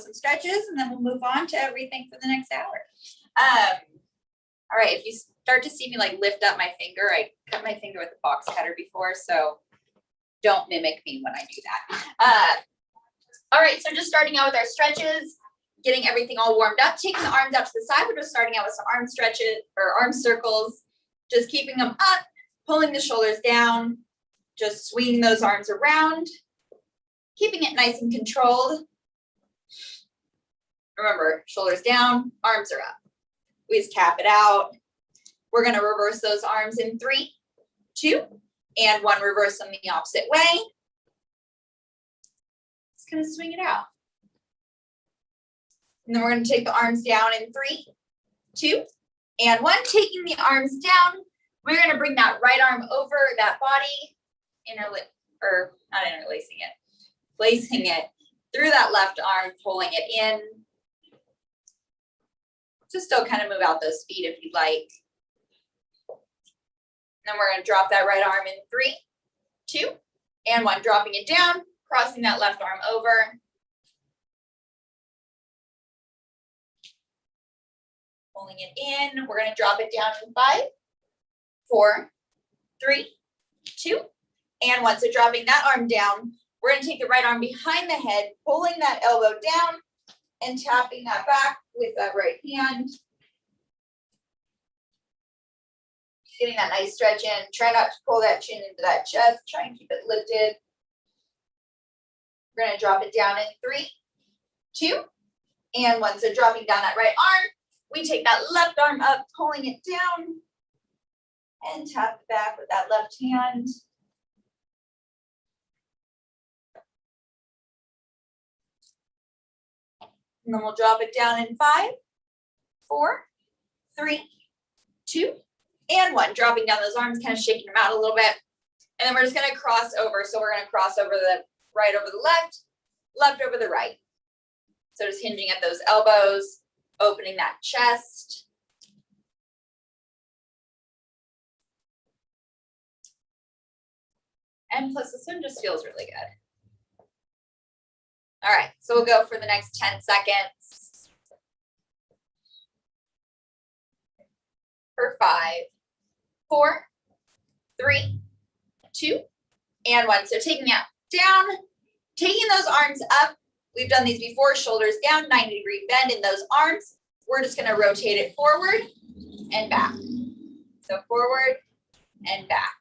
some stretches, and then we'll move on to everything for the next hour. All right, if you start to see me like lift up my finger, I cut my finger with a box cutter before, so don't mimic me when I do that. All right, so just starting out with our stretches, getting everything all warmed up, taking the arms out to the side. We're just starting out with some arm stretches or arm circles, just keeping them up, pulling the shoulders down, just swinging those arms around, keeping it nice and controlled. Remember, shoulders down, arms are up. We just tap it out. We're going to reverse those arms in 3, 2, and 1. Reverse them the opposite way. Just going to swing it out. And then we're going to take the arms down in 3, 2, and 1. Taking the arms down, we're going to bring that right arm over that body, not interlacing it, placing it through that left arm, pulling it in. Just still kind of move out those feet if you'd like. And then we're going to drop that right arm in 3, 2, and 1. Dropping it down, crossing that left arm over. Pulling it in. We're going to drop it down in 5, 4, 3, 2, and 1. So dropping that arm down, we're going to take the right arm behind the head, pulling that elbow down and tapping that back with that right hand. Getting that nice stretch in. Try not to pull that chin into that chest. Try and keep it lifted. We're going to drop it down in 3, 2, and 1. So dropping down that right arm. We take that left arm up, pulling it down, and tap it back with that left hand. And then we'll drop it down in 5, 4, 3, 2, and 1. Dropping down those arms, kind of shaking them out a little bit. And then we're just going to cross over. So we're going to cross over the right over the left, left over the right. So just hinging at those elbows, opening that chest. And plus this one just feels really good. All right, so we'll go for the next 10 seconds. For 5, 4, 3, 2, and 1. So taking it down, taking those arms up. We've done these before, shoulders down, 90-degree bend in those arms. We're just going to rotate it forward and back. So forward and back.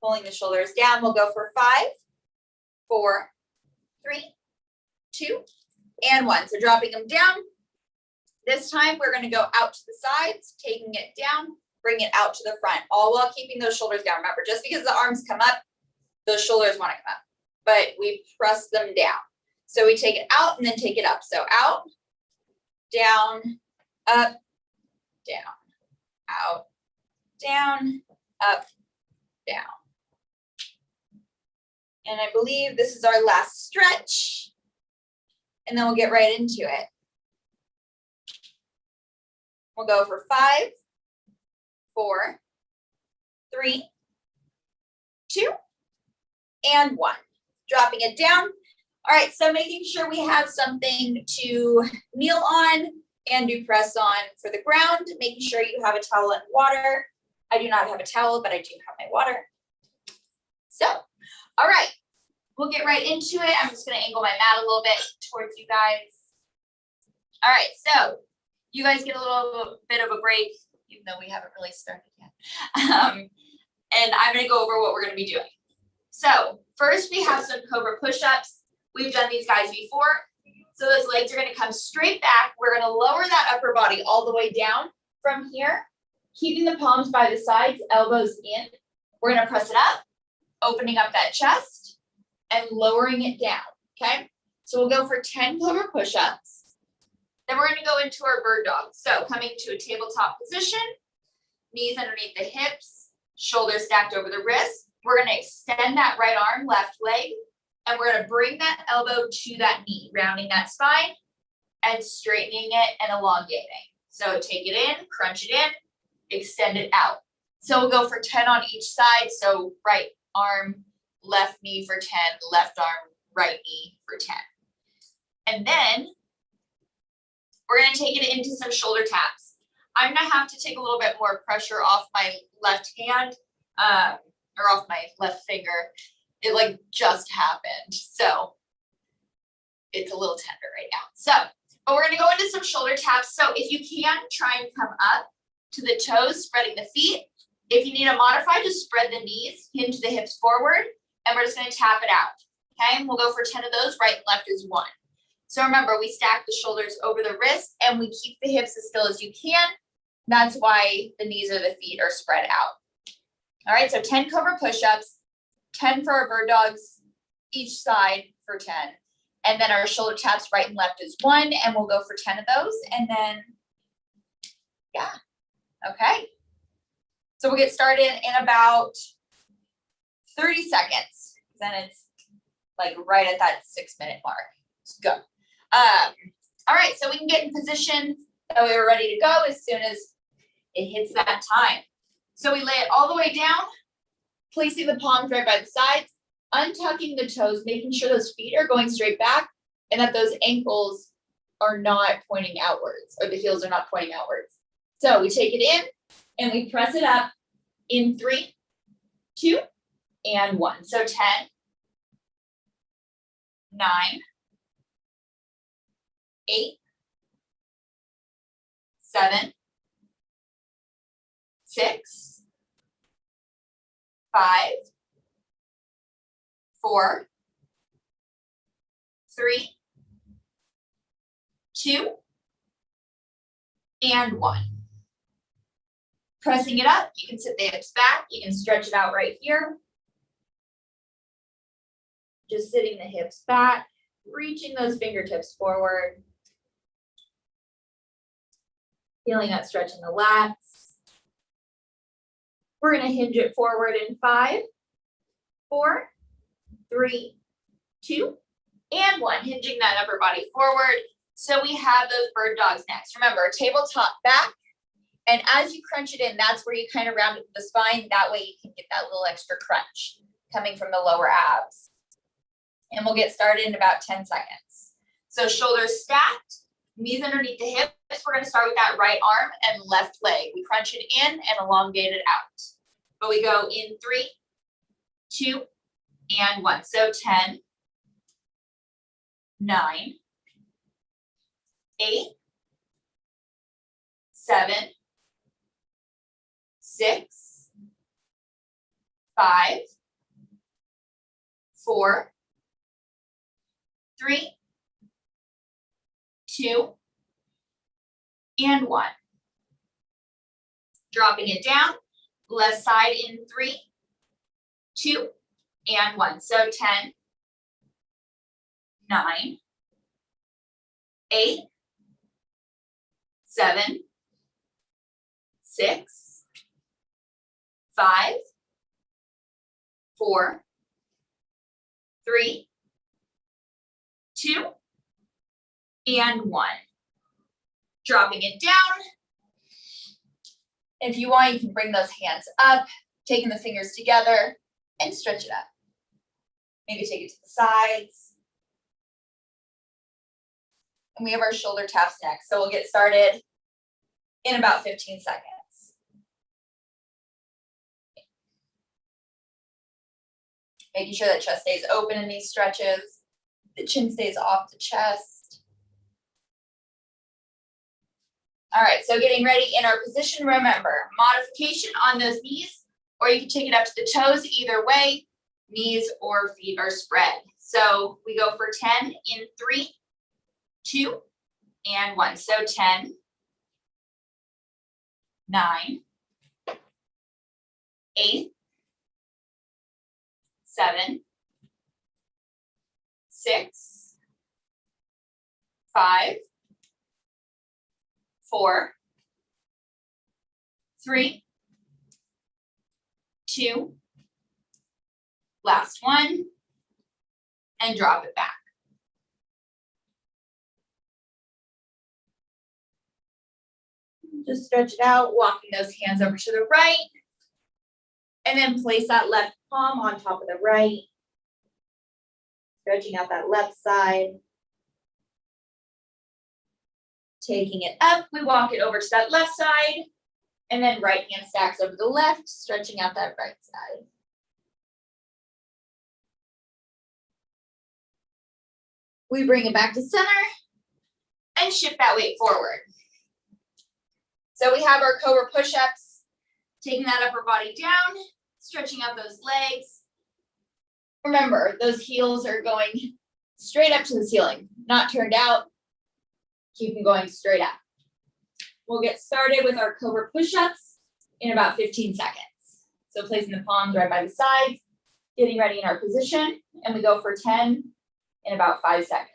Pulling the shoulders down, we'll go for 5, 4, 3, 2, and 1. So dropping them down. This time we're going to go out to the sides, taking it down, bring it out to the front, all while keeping those shoulders down. Remember, just because the arms come up, those shoulders want to come up, but we press them down. So we take it out and then take it up. So out, down, up, down, out, down, up, down. And I believe this is our last stretch. And then we'll get right into it. We'll go for 5, 4, 3, 2, and 1. Dropping it down. All right, so making sure we have something to kneel on and do press on for the ground. Making sure you have a towel and water. I do not have a towel, but I do have my water. So, all right, we'll get right into it. I'm just going to angle my mat a little bit towards you guys. All right, so you guys get a little bit of a break, even though we haven't really started yet. And I'm going to go over what we're going to be doing. So first we have some Cobra Push-Ups. We've done these guys before. So those legs are going to come straight back. We're going to lower that upper body all the way down from here, keeping the palms by the sides, elbows in. We're going to press it up, opening up that chest and lowering it down, okay? So we'll go for 10 Cobra Push-Ups. Then we're going to go into our bird dog. So coming to a tabletop position, knees underneath the hips, shoulders stacked over the wrists. We're going to extend that right arm, left leg, and we're going to bring that elbow to that knee, rounding that spine and straightening it and elongating. So take it in, crunch it in, extend it out. So we'll go for 10 on each side. So right arm, left knee for 10, left arm, right knee for 10. And then we're going to take it into some shoulder taps. I'm going to have to take a little bit more pressure off my left hand, or off my left finger. It like just happened. So it's a little tender right now. So, but we're going to go into some shoulder taps. So if you can, try and come up to the toes, spreading the feet. If you need to modify, just spread the knees, hinge the hips forward, and we're just going to tap it out. Okay, and we'll go for 10 of those. Right and left is 1. So remember, we stack the shoulders over the wrist and we keep the hips as still as you can. That's why the knees or the feet are spread out. All right, so 10 Cobra push-ups, 10 for our bird dogs each side for 10. And then our shoulder taps right and left is 1, and we'll go for 10 of those. And then, yeah, okay. So we'll get started in about 30 seconds. Then it's like right at that 6-minute mark. Let's go. All right, so we can get in position that we were ready to go as soon as it hits that time. So we lay it all the way down, placing the palms right by the sides, untucking the toes, making sure those feet are going straight back and that those ankles are not pointing outwards, or the heels are not pointing outwards. So we take it in and we press it up in 3, 2, and 1. So 10, 9, 8, 7, 6, 5, 4, 3, 2, and 1. Pressing it up, you can sit the hips back, you can stretch it out right here. Just sitting the hips back, reaching those fingertips forward. Feeling that stretch in the lats. We're going to hinge it forward in 5, 4, 3, 2, and 1. Hinging that upper body forward. So we have those bird dogs next. Remember, tabletop back. And as you crunch it in, that's where you kind of round up the spine. That way you can get that little extra crunch coming from the lower abs. And we'll get started in about 10 seconds. So shoulders stacked, knees underneath the hips. We're going to start with that right arm and left leg. We crunch it in and elongate it out. But we go in 3, 2, and 1. So 10, 9, 8, 7, 6, 5, 4, 3, 2, and 1. Dropping it down, left side in 3, 2, and 1. So 10, 9, 8, 7, 6, 5, 4, 3, 2, and 1. Dropping it down. If you want, you can bring those hands up, taking the fingers together and stretch it up. Maybe take it to the sides. And we have our shoulder taps next. So we'll get started in about 15 seconds. Making sure that chest stays open in these stretches. The chin stays off the chest. All right, so getting ready in our position. Remember, modification on those knees, or you can take it up to the toes. Either way, knees or feet are spread. So we go for 10 in 3, 2, and 1. So 10, 9, 8, 7, 6, 5, 4, 3, 2, last one, and drop it back. just stretch it out, walking those hands over to the right. And then place that left palm on top of the right. Stretching out that left side. Taking it up, we walk it over to that left side. And then right hand stacks over the left, stretching out that right side. We bring it back to center and shift that weight forward. So we have our Cobra Push-Ups, taking that upper body down, stretching out those legs. Remember, those heels are going straight up to the ceiling, not turned out. Keep them going straight up. We'll get started with our Cobra Push-Ups in about 15 seconds. So placing the palms right by the sides, getting ready in our position, and we go for 10 in about 5 seconds.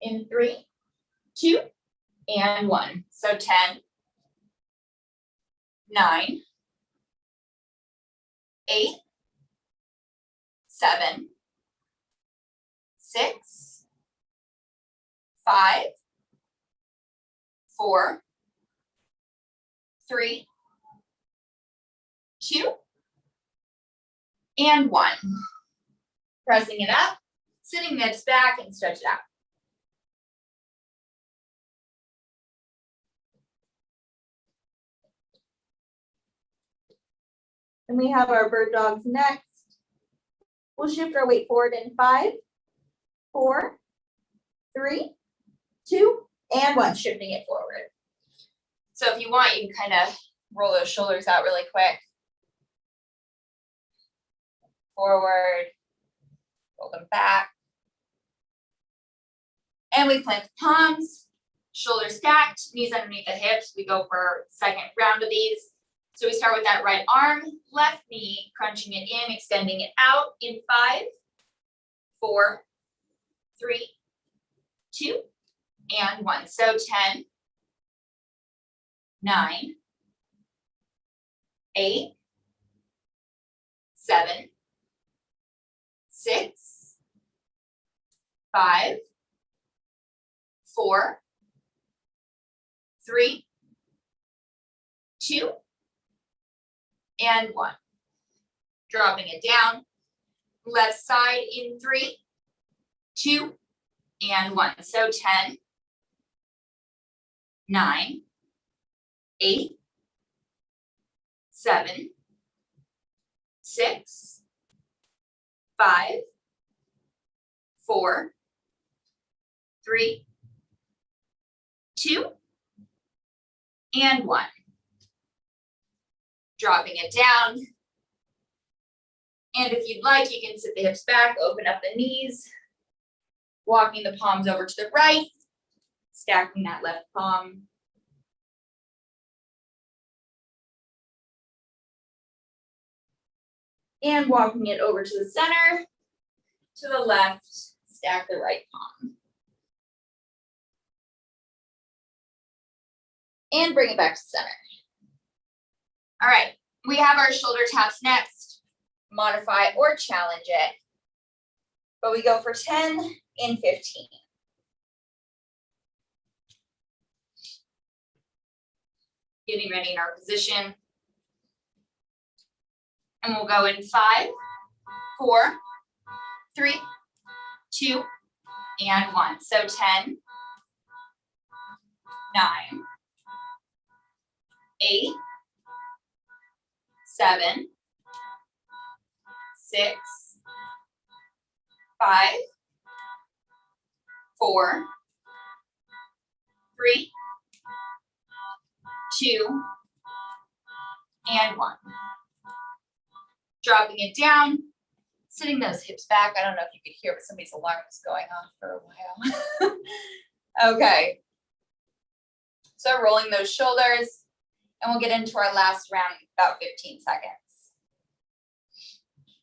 In 3, 2, and 1. So 10, 9, 8, 7, 6, 5, 4, 3, 2, and 1. Pressing it up, sitting the hips back, and stretch it out. And we have our bird dogs next. We'll shift our weight forward in 5, 4, 3, 2, and 1, shifting it forward. So if you want, you can kind of roll those shoulders out really quick. Forward, roll them back. And we plant the palms, shoulders stacked, knees underneath the hips. We go for second round of these. So we start with that right arm, left knee, crunching it in, extending it out in 5, 4, 3, 2, and 1. So 10, 9, 8, 7, 6, 5, 4, 3, 2, and 1. Dropping it down. Left side in 3, 2, and 1. So 10, 9, 8, 7, 6, 5, 4, 3, 2, and 1. Dropping it down. And if you'd like, you can sit the hips back, open up the knees, walking the palms over to the right, stacking that left palm. And walking it over to the center, to the left, stack the right palm. And bring it back to center. All right, we have our shoulder taps next. Modify or challenge it. But we go for 10 in 15. Getting ready in our position. And we'll go in 5, 4, 3, 2, and 1. So 10, 9, 8, 7, 6, 5, 4, 3, 2, and 1. Dropping it down, sitting those hips back. I don't know if you could hear, but somebody's alarm was going off for a while. Okay. So rolling those shoulders, and we'll get into our last round in about 15 seconds.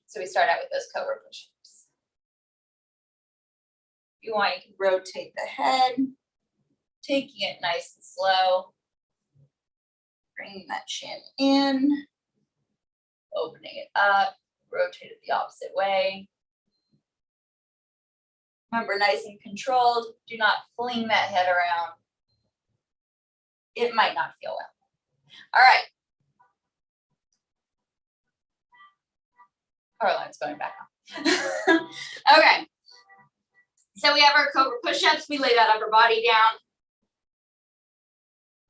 So we start out with those Cobra Push-Ups. If you want, you can rotate the head, taking it nice and slow. Bringing that chin in, opening it up, rotate it the opposite way. Remember, nice and controlled. Do not fling that head around. it might not feel well. All right. Caroline's going back on. Okay. So we have our Cobra Push-Ups. We lay that upper body down.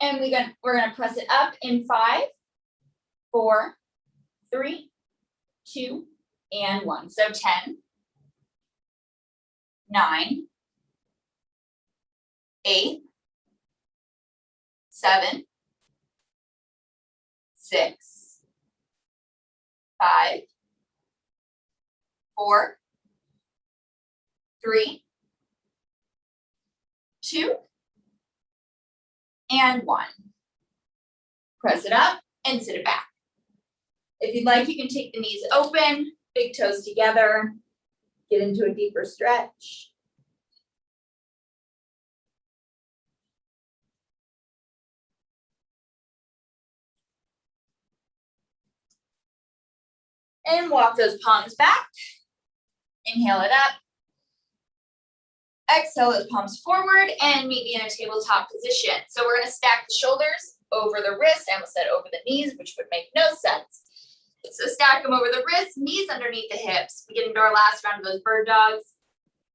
And we're gonna press it up in 5, 4, 3, 2, and 1. So 10, 9, 8, 7, 6, 5, 4, 3, 2, and 1. Press it up and sit it back. If you'd like, you can take the knees open, big toes together, get into a deeper stretch. And walk those palms back. Inhale it up. Exhale those palms forward and meet me in a tabletop position. So we're going to stack the shoulders over the wrists. I almost said over the knees, which would make no sense. So stack them over the wrists, knees underneath the hips. We get into our last round of those bird dogs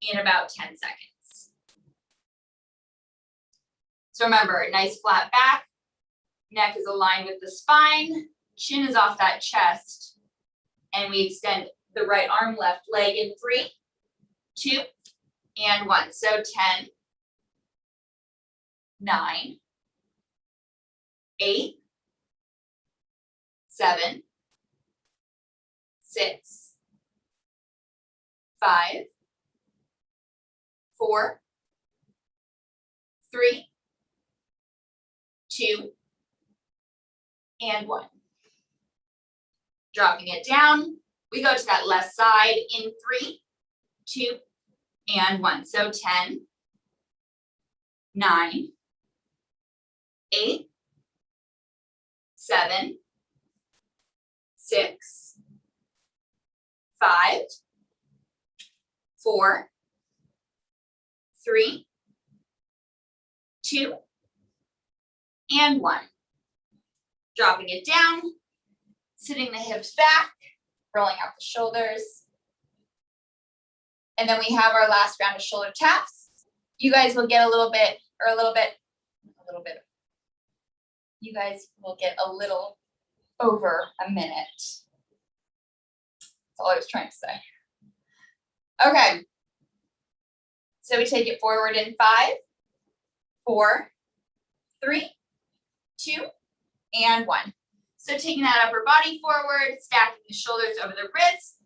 in about 10 seconds. So remember, nice flat back. Neck is aligned with the spine. Chin is off that chest. And we extend the right arm, left leg in 3, 2, and 1. So 10, 9, 8, 7, 6, 5, 4, 3, 2, and 1. Dropping it down. We go to that left side in 3, 2, and 1. So 10, 9, 8, 7, 6, 5, 4, 3, 2, and 1. Dropping it down, sitting the hips back, rolling out the shoulders. And then we have our last round of shoulder taps. You guys will get a little bit, you guys will get a little over a minute. That's all I was trying to say. Okay. So we take it forward in 5, 4, 3, 2, and 1. So taking that upper body forward, stacking the shoulders over the wrists,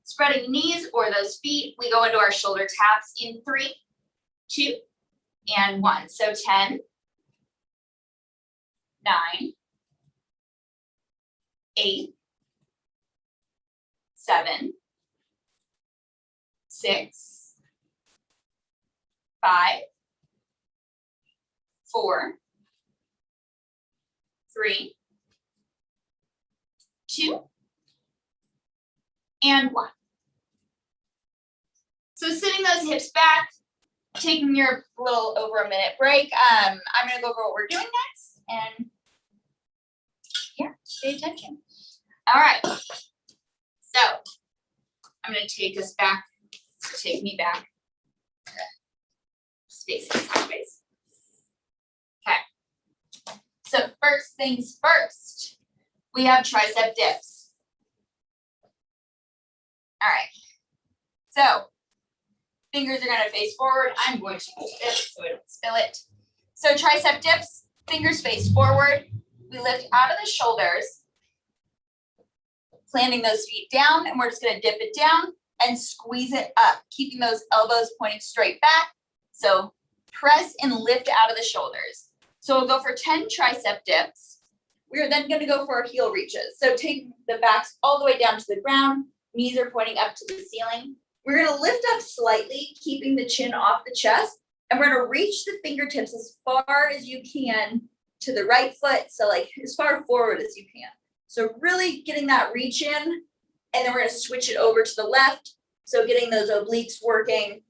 spreading the knees or those feet, we go into our shoulder taps in 3, 2, and 1. So 10, 9, 8, 7, 6, 5, 4, 3, 2, and 1. So sitting those hips back, taking your little over a minute break. I'm going to go over what we're doing next, and yeah, pay attention. All right. So I'm going to take us back. Take me back. Spacing sideways. Okay. So first things first, we have tricep dips. All right. So fingers are going to face forward. I'm going to hold this so I don't spill it. So tricep dips, fingers face forward. We lift out of the shoulders, planting those feet down, and we're just going to dip it down and squeeze it up, keeping those elbows pointing straight back. So press and lift out of the shoulders. So we'll go for 10 tricep dips. We are then going to go for our heel reaches. So take the backs all the way down to the ground. Knees are pointing up to the ceiling. We're going to lift up slightly, keeping the chin off the chest. And we're going to reach the fingertips as far as you can to the right foot. So like as far forward as you can. So really getting that reach in. And then we're going to switch it over to the left. So getting those obliques working.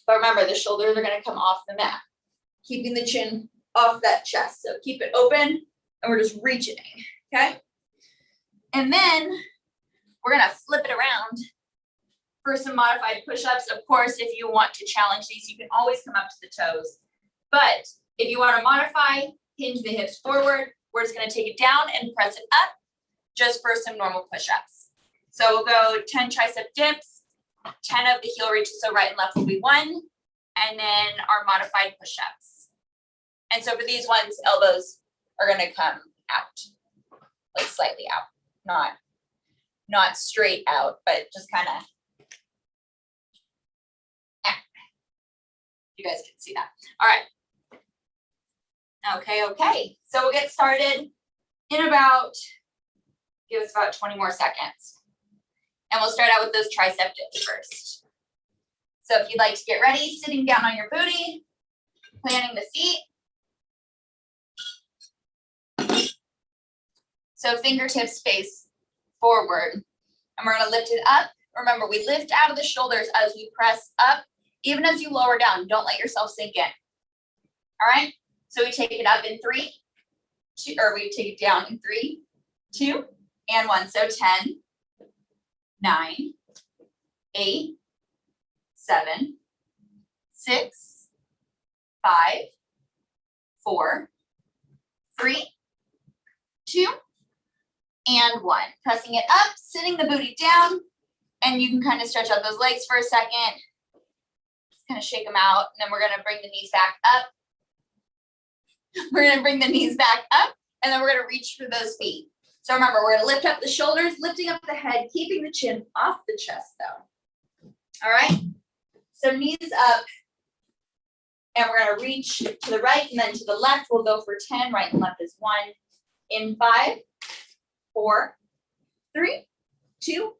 But remember, the shoulders are going to come off the mat. Keeping the chin off that chest. So keep it open and we're just reaching, okay? And then we're gonna flip it around for some modified push-ups. Of course, if you want to challenge these, you can always come up to the toes. But if you want to modify, hinge the hips forward. We're just going to take it down and press it up just for some normal push-ups. So we'll go 10 tricep dips, 10 of the heel reaches, so right and left will be 1, and then our modified push-ups. And so for these ones, elbows are going to come out, like slightly out, not straight out, but just kind of. You guys can see that. All right. Okay. So we'll get started in about, give us about 20 more seconds. And we'll start out with those tricep dips first. So if you'd like to get ready, sitting down on your booty, planting the feet. So fingertips face forward. And we're gonna lift it up. Remember, we lift out of the shoulders as we press up. Even as you lower down, don't let yourself sink in. All right, so we take it up in 3, 2, or we take it down in 3, 2, and 1. So 10, 9, 8, 7, 6, 5, 4, 3, 2, and 1. Pressing it up, sitting the booty down, and you can kind of stretch out those legs for a second. Kind of shake them out, and then we're going to bring the knees back up. We're going to bring the knees back up, and then we're going to reach for those feet. So remember, we're going to lift up the shoulders, lifting up the head, keeping the chin off the chest though. All right, so knees up, and we're going to reach to the right and then to the left. We'll go for 10, right and left is 1. In 5, 4, 3, 2,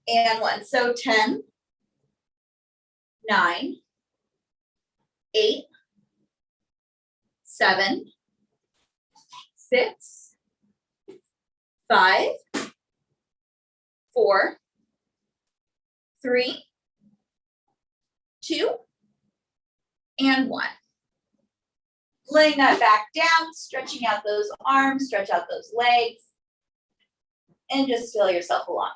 and 1. So 10, 9, 8, 7, 6, 5, 4, 3, 2, and 1. Laying that back down, stretching out those arms, stretch out those legs, and just feel yourself elongate.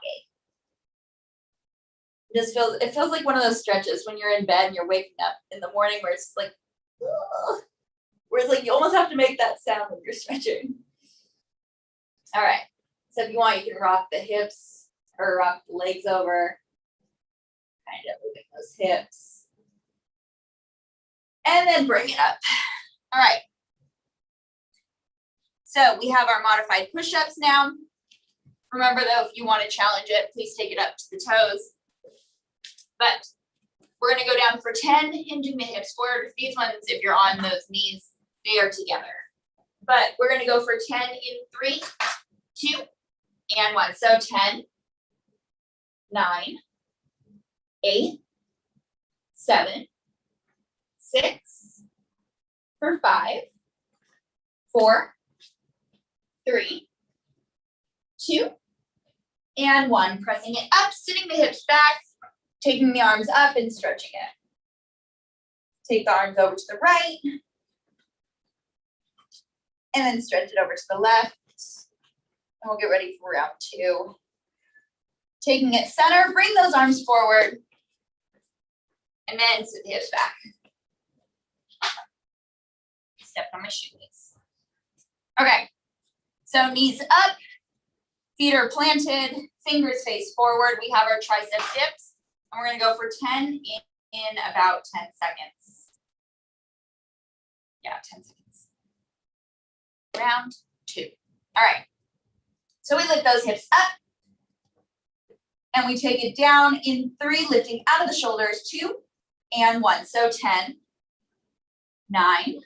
It feels like one of those stretches when you're in bed and you're waking up in the morning where it's like, ugh, where it's like you almost have to make that sound when you're stretching. All right, so if you want, you can rock the hips or rock the legs over, kind of moving those hips, and then bring it up. All right, so we have our modified push-ups now. Remember though, if you want to challenge it, please take it up to the toes. But we're going to go down for 10, hinging the hips forward. These ones, if you're on those knees, they are together. But we're going to go for 10 in 3, 2, and 1. So 10, 9, 8, 7, 6, for 5, 4, 3, 2, and 1. Pressing it up, sitting the hips back, taking the arms up and stretching it. Take the arms over to the right, and then stretch it over to the left. And we'll get ready for round 2. Taking it center, bring those arms forward, and then sit the hips back. Step on my shoelace. Okay, so knees up, feet are planted, fingers face forward. We have our tricep dips. And we're going to go for 10 in about 10 seconds. Yeah, 10 seconds. Round 2. All right. So we lift those hips up. And we take it down in 3, lifting out of the shoulders, 2, and 1. So 10, 9,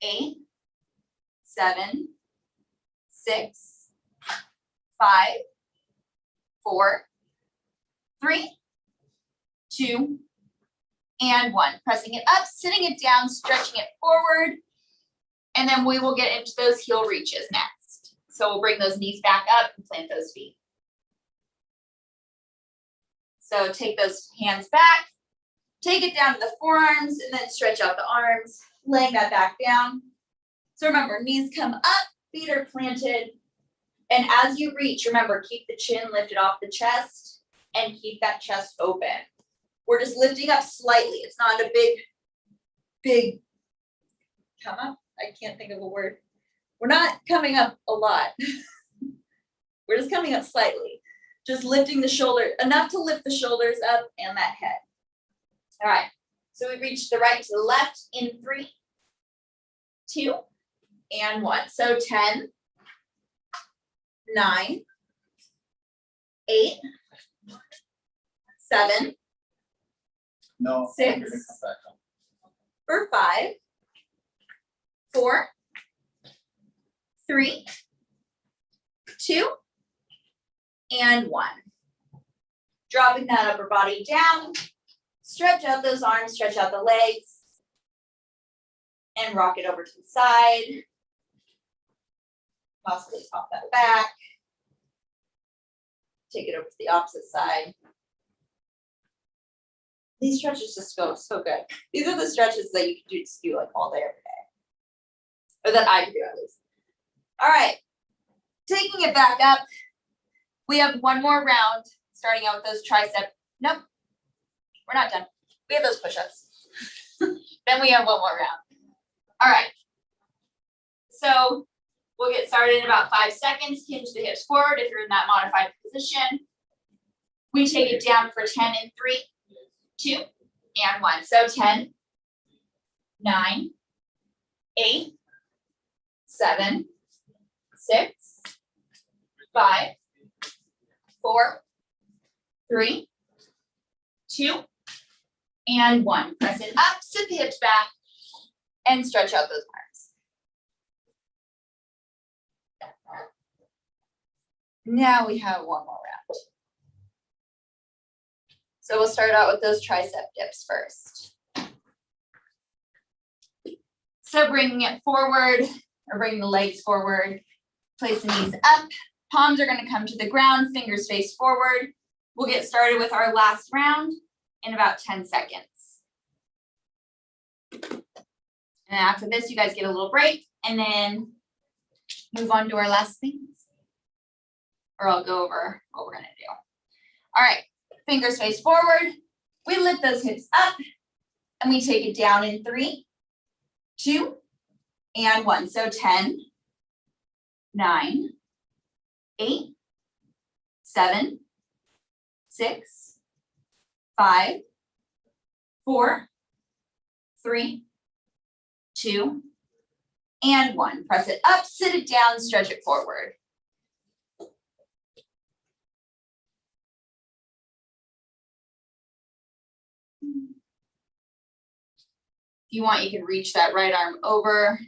8, 7, 6, 5, 4, 3, 2, and 1. Pressing it up, sitting it down, stretching it forward, and then we will get into those heel reaches next. So we'll bring those knees back up and plant those feet. So take those hands back, take it down to the forearms, and then stretch out the arms. laying that back down. So remember, knees come up, feet are planted. And as you reach, remember, keep the chin lifted off the chest and keep that chest open. We're just lifting up slightly. It's not a big come up. I can't think of a word. We're not coming up a lot. We're just coming up slightly. Just lifting the shoulder, enough to lift the shoulders up and that head. All right, so we reach the right to the left in 3, 2, and 1. So 10, 9, 8, 7, No, 6, for 5, 4, 3, 2, and 1. Dropping that upper body down, stretch out those arms, stretch out the legs, and rock it over to the side. Possibly pop that back. Take it over to the opposite side. These stretches just go so good. These are the stretches that you can do like all day, every day. Or that I can do at least. All right. Taking it back up. We have one more round, starting out with those tricep. Nope. We're not done. We have those push-ups. Then we have one more round. All right. So we'll get started in about 5 seconds. Hinge the hips forward if you're in that modified position. We take it down for 10 in 3, 2, and 1. So 10, 9, 8, 7, 6, 5, 4, 3, 2, and 1. Press it up, sit the hips back, and stretch out those arms. Now we have one more round. So we'll start out with those tricep dips first. So bringing it forward, or bringing the legs forward, place the knees up. Palms are going to come to the ground, fingers face forward. We'll get started with our last round in about 10 seconds. And after this, you guys get a little break and then move on to our last things. Or I'll go over what we're going to do. All right, fingers face forward. We lift those hips up and we take it down in 3, 2, and 1. So 10, 9, 8, 7, 6, 5, 4, 3, 2, and 1. Press it up, sit it down, stretch it forward. If you want, you can reach that right arm over,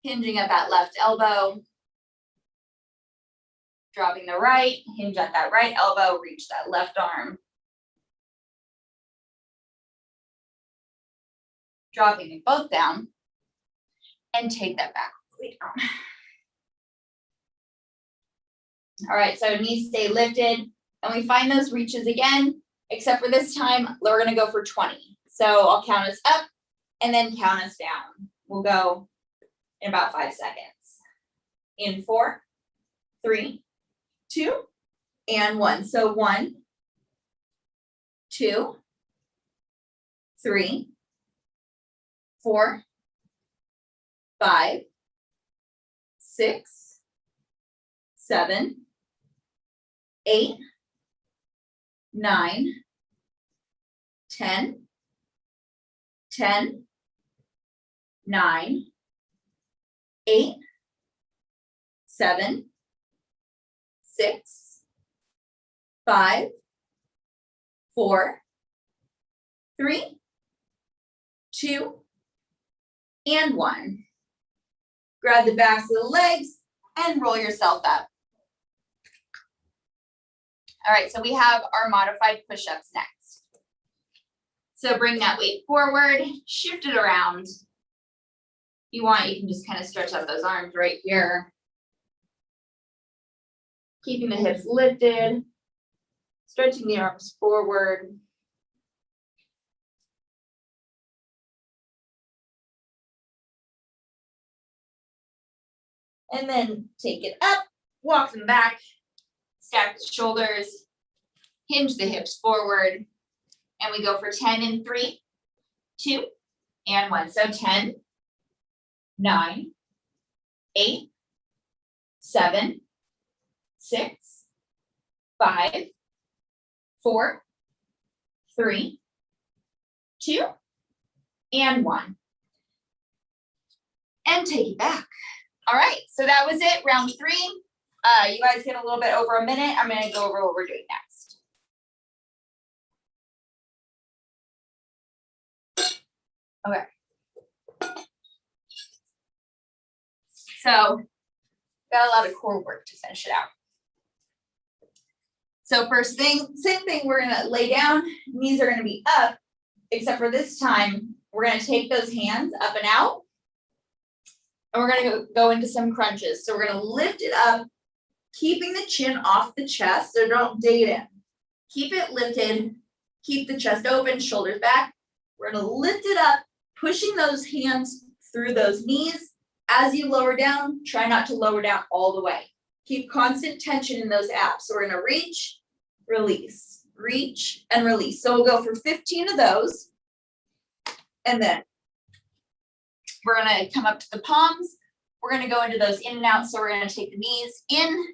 hinging at that left elbow. Dropping the right, hinge at that right elbow, reach that left arm. Dropping them both down and take that back down. All right, so knees stay lifted and we find those reaches again, except for this time, we're gonna go for 20. So I'll count us up and then count us down. We'll go in about 5 seconds. In 4, 3, 2, and 1. So 1, 2, 3, 4, 5, 6, 7, 8, 9, 10, 10, 9, 8, 7, 6, 5, 4, 3, 2, and 1. Grab the backs of the legs and roll yourself up. All right, so we have our modified push-ups next. So bring that weight forward, shift it around. If you want, you can just kind of stretch out those arms right here. Keeping the hips lifted, stretching the arms forward. And then take it up, walk them back, stack the shoulders, hinge the hips forward, and we go for 10 in 3, 2, and 1. So 10, 9, 8, 7, 6, 5, 4, 3, 2, and 1. And take it back. All right, so that was it, round 3. You guys get a little bit over a minute. I'm gonna go over what we're doing next. Okay. So, got a lot of core work to finish it out. So first thing, same thing, we're gonna lay down, knees are gonna be up, except for this time, we're gonna take those hands up and out, and we're gonna go into some crunches. So we're gonna lift it up, keeping the chin off the chest, so don't dig it in. Keep it lifted, keep the chest open, shoulders back. We're gonna lift it up, pushing those hands through those knees. As you lower down, try not to lower down all the way. Keep constant tension in those abs. So we're gonna reach, release, reach, and release. So we'll go for 15 of those. And then we're gonna come up to the palms. We're gonna go into those in and out. So we're gonna take the knees in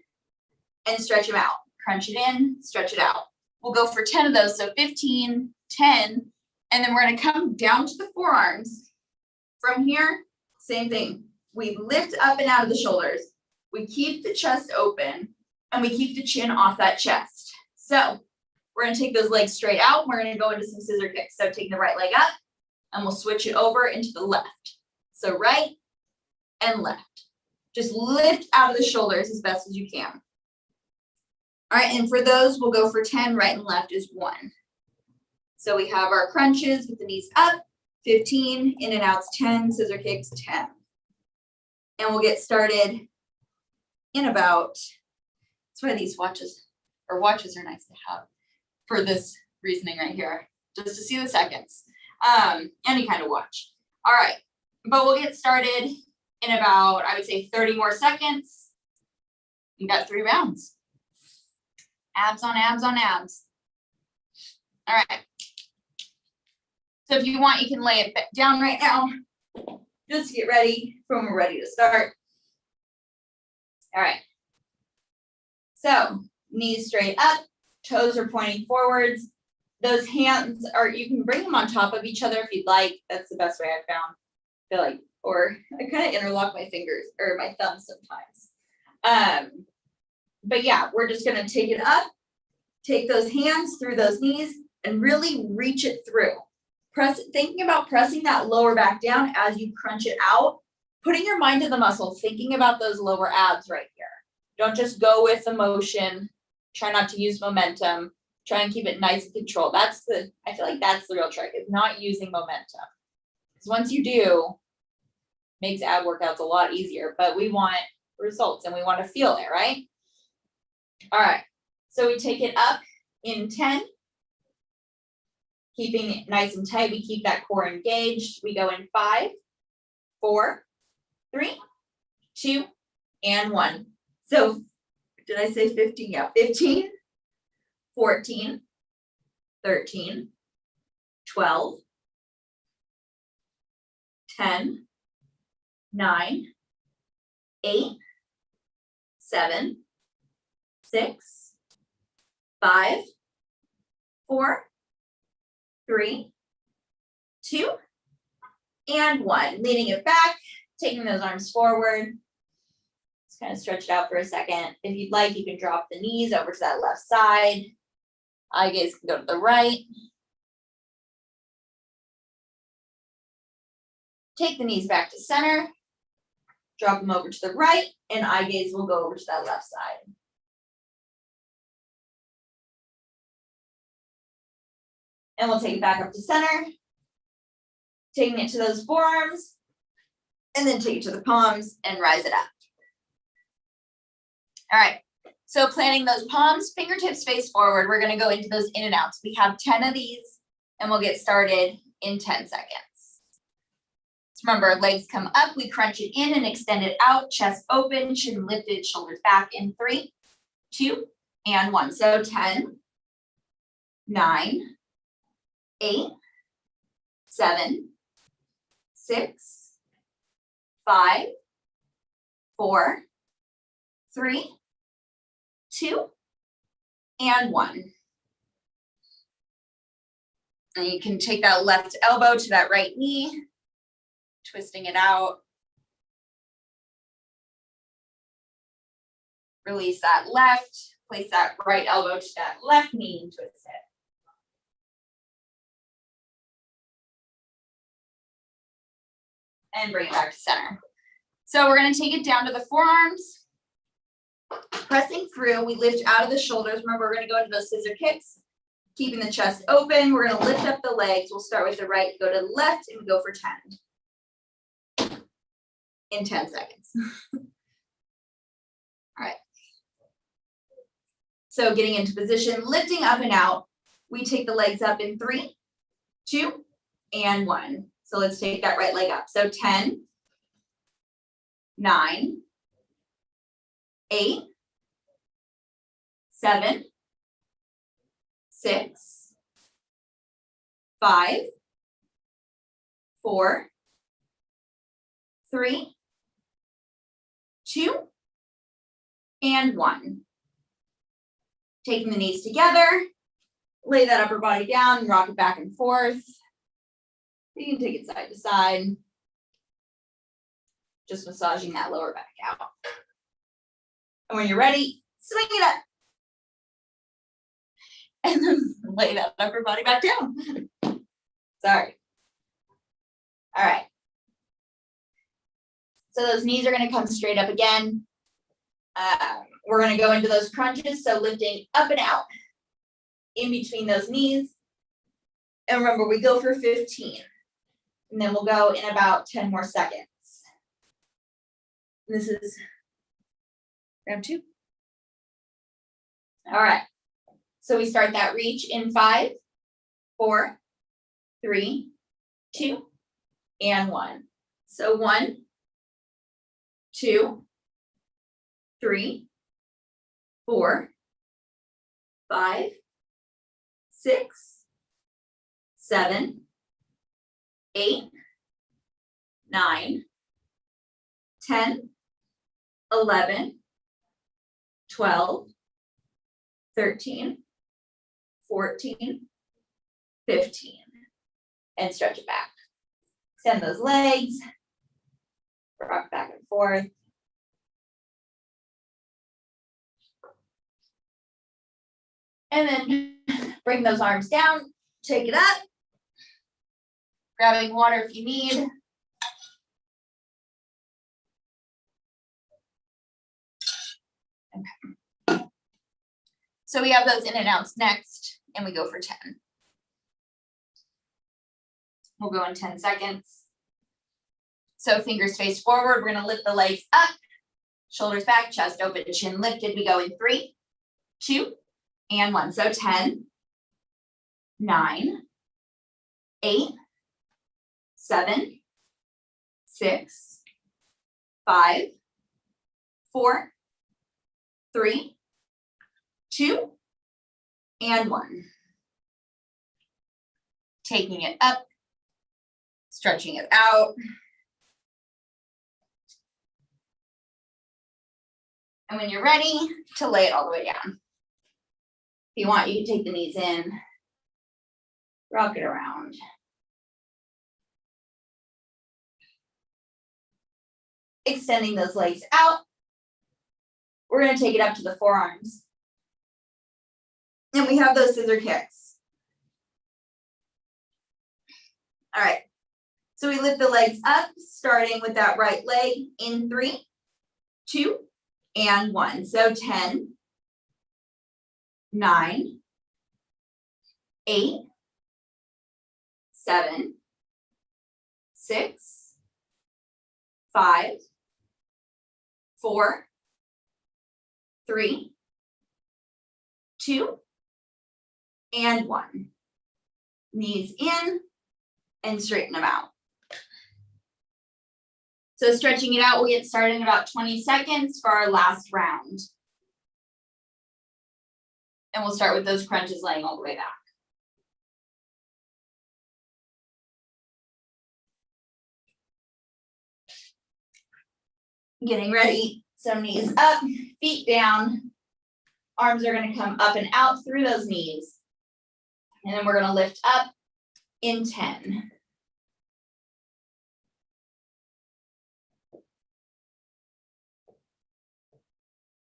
and stretch them out. Crunch it in, stretch it out. We'll go for 10 of those. So 15, 10, and then we're gonna come down to the forearms. From here, same thing. We lift up and out of the shoulders. We keep the chest open and we keep the chin off that chest. So we're gonna take those legs straight out. We're gonna go into some scissor kicks. So taking the right leg up and we'll switch it over into the left. So right and left. Just lift out of the shoulders as best as you can. All right, and for those, we'll go for 10, right and left is 1. So we have our crunches with the knees up, 15, in and outs 10, scissor kicks 10. And we'll get started in about, that's why these watches are nice to have for this reasoning right here, just to see the seconds. Any kind of watch. All right, but we'll get started in about, I would say 30 more seconds. You got 3 rounds. Abs on abs on abs. All right. So if you want, you can lay it down right now. Just get ready for when we're ready to start. All right. So knees straight up, toes are pointing forwards. Those hands are, you can bring them on top of each other if you'd like. That's the best way I've found. I feel like, or I kind of interlock my fingers or my thumbs sometimes. But yeah, we're just gonna take it up, take those hands through those knees and really reach it through. Thinking about pressing that lower back down as you crunch it out, putting your mind to the muscle, thinking about those lower abs right here. Don't just go with the motion. Try not to use momentum. Try and keep it nice and controlled. I feel like that's the real trick, is not using momentum. Because once you do, makes ab workouts a lot easier, but we want results and we want to feel it, right? All right, so we take it up in 10. Keeping it nice and tight, we keep that core engaged. We go in 5, 4, 3, 2, and 1. So did I say 15? Yeah, 15, 14, 13, 12, 10, 9, 8, 7, 6, 5, 4, 3, 2, and 1. Leaning it back, taking those arms forward. Just kind of stretch it out for a second. If you'd like, you can drop the knees over to that left side. Eye gaze can go to the right. Take the knees back to center. Drop them over to the right, and eye gaze will go over to that left side. And we'll take it back up to center, taking it to those forearms, and then take it to the palms and rise it up. All right, so planting those palms, fingertips face forward, we're gonna go into those in and outs. We have 10 of these, and we'll get started in 10 seconds. So remember, legs come up, we crunch it in and extend it out, chest open, chin lifted, shoulders back in 3, 2, and 1. So 10, 9, 8, 7, 6, 5, 4, 3, 2, and 1. And you can take that left elbow to that right knee, twisting it out. Release that left, place that right elbow to that left knee and twist it. And bring it back to center. So we're going to take it down to the forearms. Pressing through, we lift out of the shoulders. Remember, we're going to go into those scissor kicks, keeping the chest open. We're going to lift up the legs. We'll start with the right, go to the left, and we go for 10. In 10 seconds. All right. So getting into position, lifting up and out. We take the legs up in 3, 2, and 1. So let's take that right leg up. So 10, 9, 8, 7, 6, 5, 4, 3, 2, and 1. Taking the knees together, lay that upper body down and rock it back and forth. You can take it side to side. Just massaging that lower back out. And when you're ready, swing it up. And then lay that upper body back down. Sorry. All right. So those knees are going to come straight up again. We're going to go into those crunches. So lifting up and out in between those knees. And remember, we go for 15. And then we'll go in about 10 more seconds. This is round 2. All right. So we start that reach in 5, 4, 3, 2, and 1. So 1, 2, 3, 4, 5, 6, 7, 8, 9, 10, 11, 12, 13, 14, 15, and stretch it back. Extend those legs, rock back and forth. And then bring those arms down, take it up, grabbing water if you need. Okay. So we have those in and outs next, and we go for 10. We'll go in 10 seconds. So fingers face forward. We're going to lift the legs up, shoulders back, chest open, chin lifted. We go in 3, 2, and 1. So 10, 9, 8, 7, 6, 5, 4, 3, 2, and 1. Taking it up, stretching it out. And when you're ready to lay it all the way down. If you want, you can take the knees in, rock it around. Extending those legs out. We're going to take it up to the forearms. And we have those scissor kicks. All right. So we lift the legs up, starting with that right leg in 3, 2, and 1. So 10, 9, 8, 7, 6, 5, 4, 3, 2, and 1. Knees in and straighten them out. So stretching it out, we'll get started in about 20 seconds for our last round. And we'll start with those crunches laying all the way back. Getting ready, so knees up, feet down. Arms are gonna come up and out through those knees. And then we're gonna lift up in 10.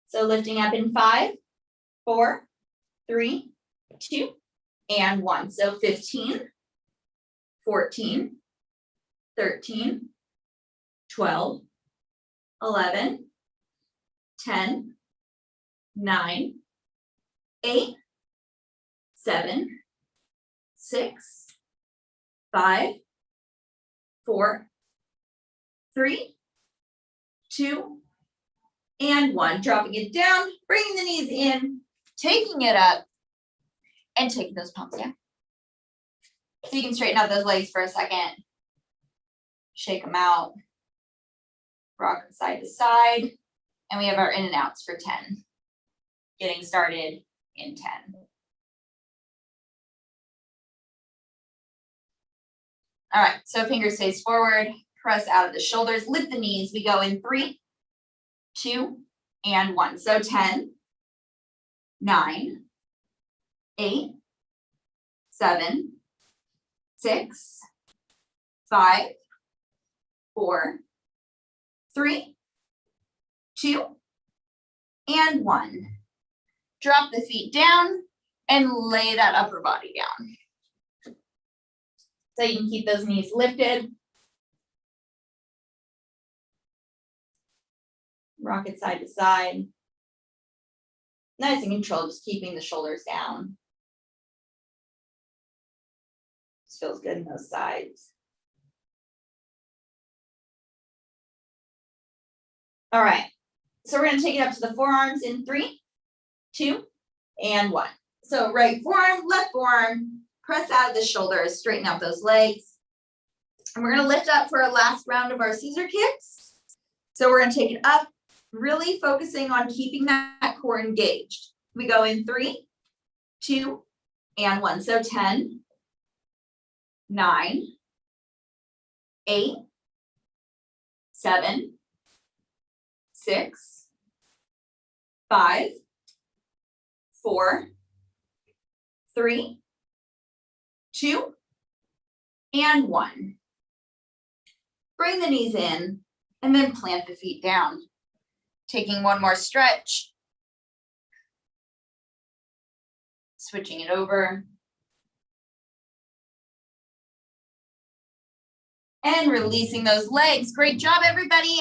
So lifting up in 5, 4, 3, 2, and 1. So 15, 14, 13, 12, 11, 10, 9, 8, 7, 6, 5, 4, 3, 2, and 1. Dropping it down, bringing the knees in, taking it up, and taking those palms down. So you can straighten out those legs for a second. Shake them out. Rock side to side. And we have our in and outs for 10. Getting started in 10. All right, so fingers face forward, press out of the shoulders, lift the knees. We go in 3, 2, and 1. So 10, 9, 8, 7, 6, 5, 4, 3, 2, and 1. Drop the feet down and lay that upper body down. So you can keep those knees lifted. Rock it side to side. Nice and controlled, just keeping the shoulders down. This feels good in those sides. All right, so we're gonna take it up to the forearms in 3, 2, and 1. So right forearm, left forearm, press out of the shoulders, straighten out those legs. And we're gonna lift up for our last round of our scissor kicks. So we're gonna take it up, really focusing on keeping that core engaged. We go in 3, 2, and 1. So 10, 9, 8, 7, 6, 5, 4, 3, 2, and 1. Bring the knees in and then plant the feet down. Taking one more stretch. Switching it over. And releasing those legs. Great job, everybody.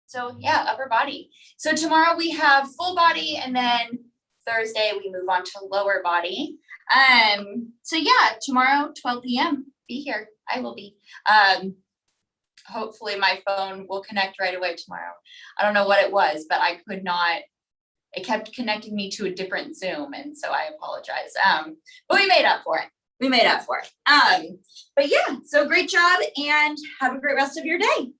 So yeah, upper body. So tomorrow we have full body, and then Thursday we move on to lower body. So yeah, tomorrow, 12 p.m. Be here. I will be. Hopefully my phone will connect right away tomorrow. I don't know what it was, but I could not. It kept connecting me to a different Zoom, and so I apologize. But we made up for it. We made up for it. But yeah, so great job, and have a great rest of your day.